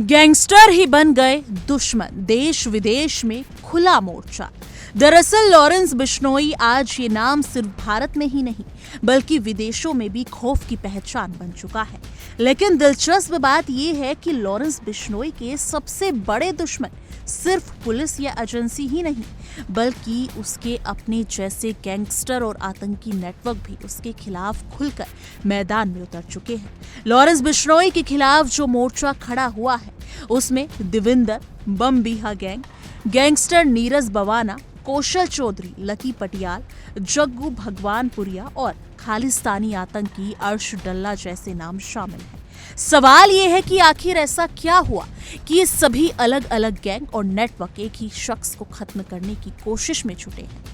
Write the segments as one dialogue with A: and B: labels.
A: Gangster ही बन गए दुश्मन, देश विदेश में खुला मोर्चा। दरअसल लॉरेंस बिश्नोई आज ये नाम सिर्फ भारत में ही नहीं बल्कि विदेशों में भी खौफ की पहचान बन चुका है। लेकिन दिलचस्प बात यह है कि लॉरेंस बिश्नोई के सबसे बड़े दुश्मन सिर्फ पुलिस या एजेंसी ही नहीं बल्कि उसके अपने जैसे गैंगस्टर और आतंकी नेटवर्क भी उसके खिलाफ खुलकर मैदान में उतर चुके हैं। लॉरेंस बिश्नोई के खिलाफ जो मोर्चा खड़ा हुआ है उसमें देविंदर, बमबीहा गैंग, गैंगस्टर नीरज बवाना, कौशल चौधरी, लकी पटियाल, जग्गू भगवानपुरिया और खालिस्तानी आतंकी अर्श डल्ला जैसे नाम शामिल हैं। सवाल यह है कि आखिर ऐसा क्या हुआ कि ये सभी अलग अलग गैंग और नेटवर्क एक ही शख्स को खत्म करने की कोशिश में जुटे हैं।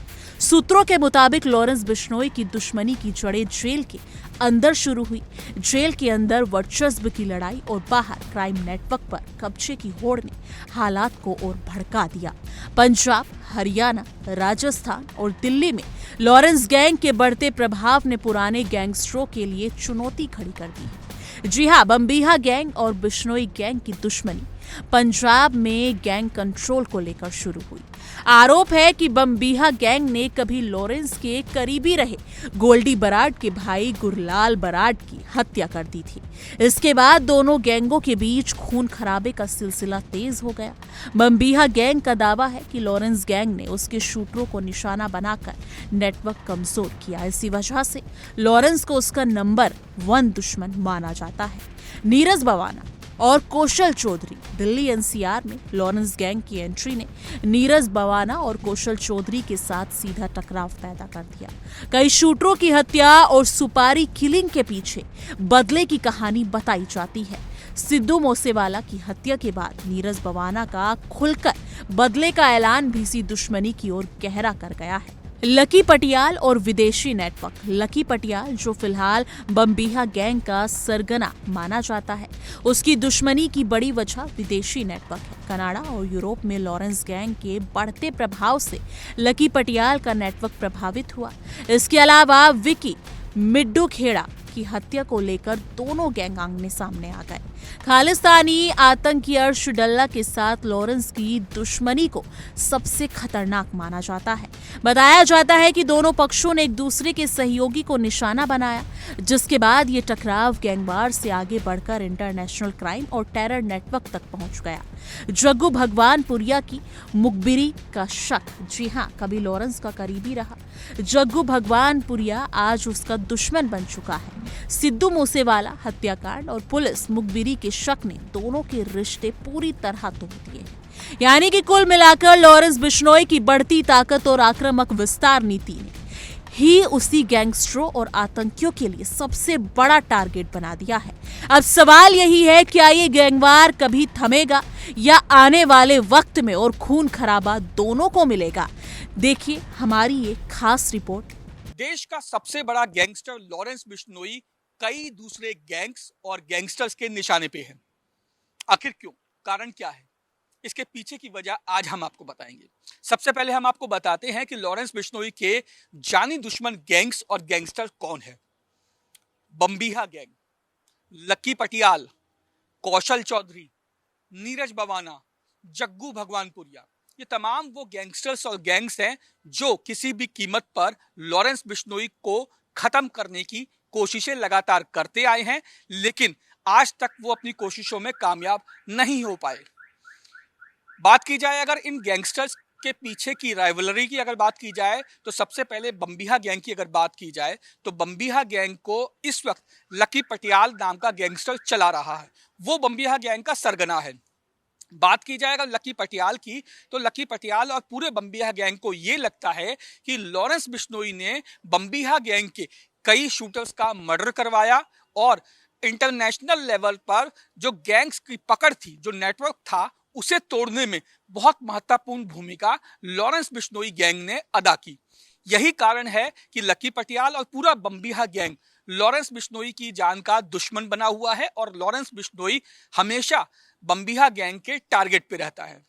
A: सूत्रों के मुताबिक लॉरेंस बिश्नोई की दुश्मनी की जड़ें जेल के अंदर शुरू हुई। जेल के अंदर वर्चस्व की लड़ाई और बाहर क्राइम नेटवर्क पर कब्जे की होड़ ने हालात को और भड़का दिया। पंजाब, हरियाणा, राजस्थान और दिल्ली में लॉरेंस गैंग के बढ़ते प्रभाव ने पुराने गैंगस्टरों के लिए चुनौती खड़ी कर दी है। जी हां, बमबीहा गैंग और बिश्नोई गैंग की दुश्मनी पंजाब में गैंग कंट्रोल को लेकर शुरू हुई। आरोप है कि बमबीहा गैंग ने कभी लॉरेंस के करीबी रहे गोल्डी बराड़ के भाई गुरलाल बराड़ की हत्या कर दी थी। इसके बाद दोनों गैंगों के बीच खून खराबे का सिलसिला तेज हो गया। बमबीहा गैंग का दावा है कि लॉरेंस गैंग ने उसके शूटरों को निशाना बनाकर नेटवर्क कमजोर किया। इसी वजह से लॉरेंस को उसका नंबर 1 दुश्मन माना जाता है। नीरज बवाना और कौशल चौधरी, दिल्ली एनसीआर में लॉरेंस गैंग की एंट्री ने नीरज बवाना और कौशल चौधरी के साथ सीधा टकराव पैदा कर दिया। कई शूटरों की हत्या और सुपारी किलिंग के पीछे बदले की कहानी बताई जाती है। सिद्धू मूसेवाला की हत्या के बाद नीरज बवाना का खुलकर बदले का ऐलान भी इसी दुश्मनी की ओर गहरा कर गया है। लकी पटियाल और विदेशी नेटवर्क। लकी पटियाल, जो फिलहाल बमबीहा गैंग का सरगना माना जाता है, उसकी दुश्मनी की बड़ी वजह विदेशी नेटवर्क है। कनाडा और यूरोप में लॉरेंस गैंग के बढ़ते प्रभाव से लकी पटियाल का नेटवर्क प्रभावित हुआ। इसके अलावा विकी मिड्डू खेड़ा की हत्या को लेकर दोनों गैंग आमने सामने आ गए। खालिस्तानी आतंकी अर्श डल्ला के साथ लॉरेंस की दुश्मनी को सबसे खतरनाक माना जाता है। बताया जाता है कि दोनों पक्षों ने एक दूसरे के सहयोगी को निशाना बनाया, जिसके बाद ये टकराव गैंगवार से आगे बढ़कर इंटरनेशनल क्राइम और टेरर नेटवर्क तक पहुंच गया। जग्गू भगवानपुरिया की मुखबिरी का शक, जी हां, कभी लॉरेंस का करीबी रहा। जग्गू भगवानपुरिया आज उसका दुश्मन बन चुका है। सिद्धू मूसेवाला हत्याकांड और पुलिस मुखबिरी के शक ने दोनों के रिश्ते पूरी तरह तोड़ दिए हैं। यानी कि कुल मिलाकर लॉरेंस बिश्नोई की बढ़ती ताकत और आक्रामक विस्तार नीति ने ही उसी गैंगस्टरों और आतंकियों के लिए सबसे बड़ा टारगेट बना दिया है। अब सवाल यही है, क्या ये गैंगवार कभी थमेगा या आने वाले वक्त में और खून खराबा दोनों को मिलेगा? देखिए हमारी ये खास रिपोर्ट।
B: देश का सबसे बड़ा गैंगस्टर लॉरेंस बिश्नोई कई दूसरे गैंग्स और गैंगस्टर्स के निशाने पे है। आखिर क्यों? कारण क्या है? इसके पीछे की वजह आज हम आपको बताएंगे। सबसे पहले हम आपको बताते हैं कि लॉरेंस बिश्नोई के जानी दुश्मन गैंग्स और गैंगस्टर कौन है। बमबीहा गैंग, लकी पटियाल, कौशल चौधरी, नीरज बवाना, जग्गू भगवानपुरिया, ये तमाम वो गैंगस्टर्स और गैंग्स हैं जो किसी भी कीमत पर लॉरेंस बिश्नोई को खत्म करने की कोशिशें लगातार करते आए हैं, लेकिन आज तक वो अपनी कोशिशों में कामयाब नहीं हो पाए। बात की जाए अगर इन गैंगस्टर्स के पीछे की राइवलरी की अगर बात की जाए तो सबसे पहले बमबीहा गैंग की अगर बात की जाए तो बमबीहा गैंग को इस वक्त लकी पटियाल नाम का गैंगस्टर चला रहा है। वो बमबीहा गैंग का सरगना है। बात की जाए अगर लकी पटियाल की तो लकी पटियाल और पूरे बमबीहा गैंग को यह लगता है कि लॉरेंस बिश्नोई ने बमबीहा गैंग के कई शूटर्स का मर्डर करवाया और इंटरनेशनल लेवल पर जो गैंग्स की पकड़ थी, जो नेटवर्क था, उसे तोड़ने में बहुत महत्वपूर्ण भूमिका लॉरेंस बिश्नोई गैंग ने अदा की। यही कारण है कि लकी पटियाल और पूरा बमबीहा गैंग लॉरेंस बिश्नोई की जान का दुश्मन बना हुआ है और लॉरेंस बिश्नोई हमेशा बमबीहा गैंग के टारगेट पे रहता है।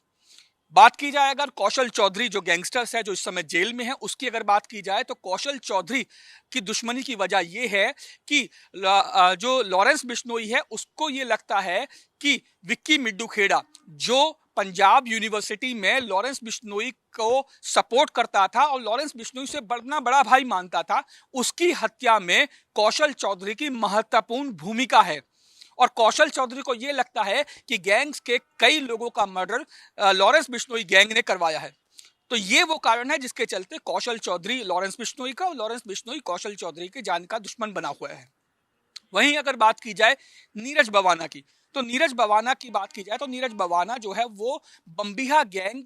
B: बात की जाए अगर कौशल चौधरी जो गैंगस्टर्स है जो इस समय जेल में है उसकी अगर बात की जाए तो कौशल चौधरी की दुश्मनी की वजह यह है कि जो लॉरेंस बिश्नोई है उसको ये लगता है कि विक्की मिड्डू खेड़ा जो पंजाब यूनिवर्सिटी में लॉरेंस बिश्नोई को सपोर्ट करता था और लॉरेंस बिश्नोई से बड़ा भाई मानता था, उसकी हत्या में कौशल चौधरी की महत्वपूर्ण भूमिका है। और कौशल चौधरी को यह लगता है कि गैंग्स के कई लोगों का मर्डर लॉरेंस बिश्नोई गैंग ने करवाया है। तो ये वो कारण है जिसके चलते कौशल चौधरी लॉरेंस बिश्नोई का और लॉरेंस बिश्नोई कौशल चौधरी के जान का दुश्मन बना हुआ है। वहीं अगर बात की जाए नीरज बवाना की, तो नीरज बवाना की बात की जाए तो नीरज बवाना जो है वो बम्बिहा गैंग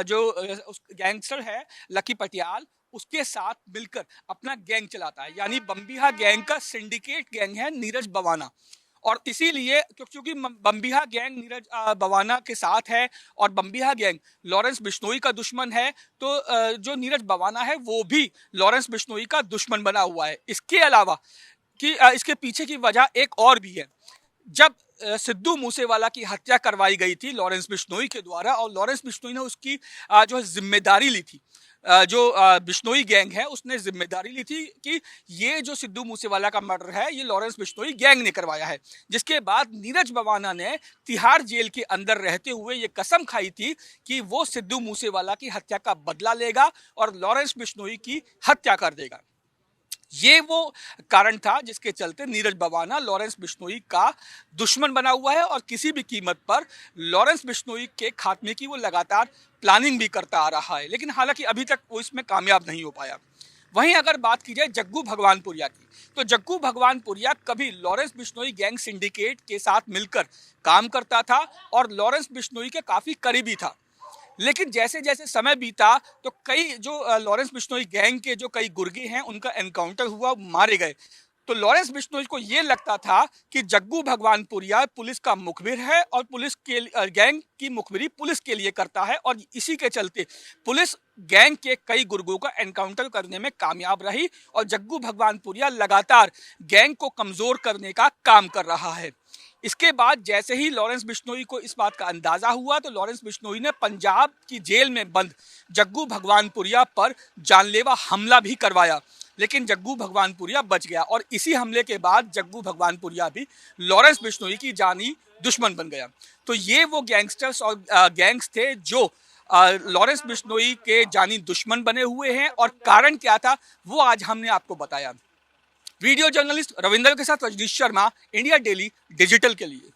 B: जो उस गैंगस्टर है लकी पटियाल उसके साथ मिलकर अपना गैंग चलाता है, यानी बम्बिहा गैंग का सिंडिकेट गैंग है नीरज बवाना। और इसीलिए क्योंकि बम्बिहा गैंग नीरज बवाना के साथ है और बम्बिहा गैंग लॉरेंस बिश्नोई का दुश्मन है, तो जो नीरज बवाना है वो भी लॉरेंस बिश्नोई का दुश्मन बना हुआ है। इसके अलावा कि इसके पीछे की वजह एक और भी है। जब सिद्धू मूसेवाला की हत्या करवाई गई थी लॉरेंस बिश्नोई के द्वारा और लॉरेंस बिश्नोई ने उसकी जो जिम्मेदारी ली थी, जो बिश्नोई गैंग है उसने जिम्मेदारी ली थी कि ये जो सिद्धू मूसेवाला का मर्डर है ये लॉरेंस बिश्नोई गैंग ने करवाया है। जिसके बाद नीरज बवाना ने तिहाड़ जेल के अंदर रहते हुए ये कसम खाई थी कि वो सिद्धू मूसेवाला की हत्या का बदला लेगा और लॉरेंस बिश्नोई की हत्या कर देगा। ये वो कारण था जिसके चलते नीरज बवाना लॉरेंस बिश्नोई का दुश्मन बना हुआ है और किसी भी कीमत पर लॉरेंस बिश्नोई के खात्मे की वो लगातार प्लानिंग भी करता आ रहा है, लेकिन हालांकि अभी तक वो इसमें कामयाब नहीं हो पाया। वहीं अगर बात की जाए जग्गू भगवानपुरिया की, तो जग्गू भगवानपुरिया कभी लॉरेंस बिश्नोई गैंग सिंडिकेट के साथ मिलकर काम करता था और लॉरेंस बिश्नोई के काफी करीबी था। लेकिन जैसे जैसे समय बीता तो कई जो लॉरेंस बिश्नोई गैंग के जो कई गुर्गे हैं उनका एनकाउंटर हुआ, मारे गए। तो लॉरेंस बिश्नोई को यह लगता था कि जग्गू भगवानपुरिया पुलिस का मुखबिर है और पुलिस के गैंग की मुखबिरी पुलिस के लिए करता है और इसी के चलते पुलिस गैंग के कई गुर्गों का एनकाउंटर करने में कामयाब रही और जग्गू भगवानपुरिया लगातार गैंग को कमजोर करने का काम कर रहा है। इसके बाद जैसे ही लॉरेंस बिश्नोई को इस बात का अंदाजा हुआ तो लॉरेंस बिश्नोई ने पंजाब की जेल में बंद जग्गू भगवानपुरिया पर जानलेवा हमला भी करवाया, लेकिन जग्गू भगवानपुरिया बच गया और इसी हमले के बाद जग्गू भगवानपुरिया भी लॉरेंस बिश्नोई की जानी दुश्मन बन गया। तो ये वो गैंगस्टर्स और गैंग्स थे जो लॉरेंस बिश्नोई के जानी दुश्मन बने हुए हैं और कारण क्या था वो आज हमने आपको बताया। वीडियो जर्नलिस्ट रविंदर के साथ Rajneesh Sharma, India daily digital के लिए।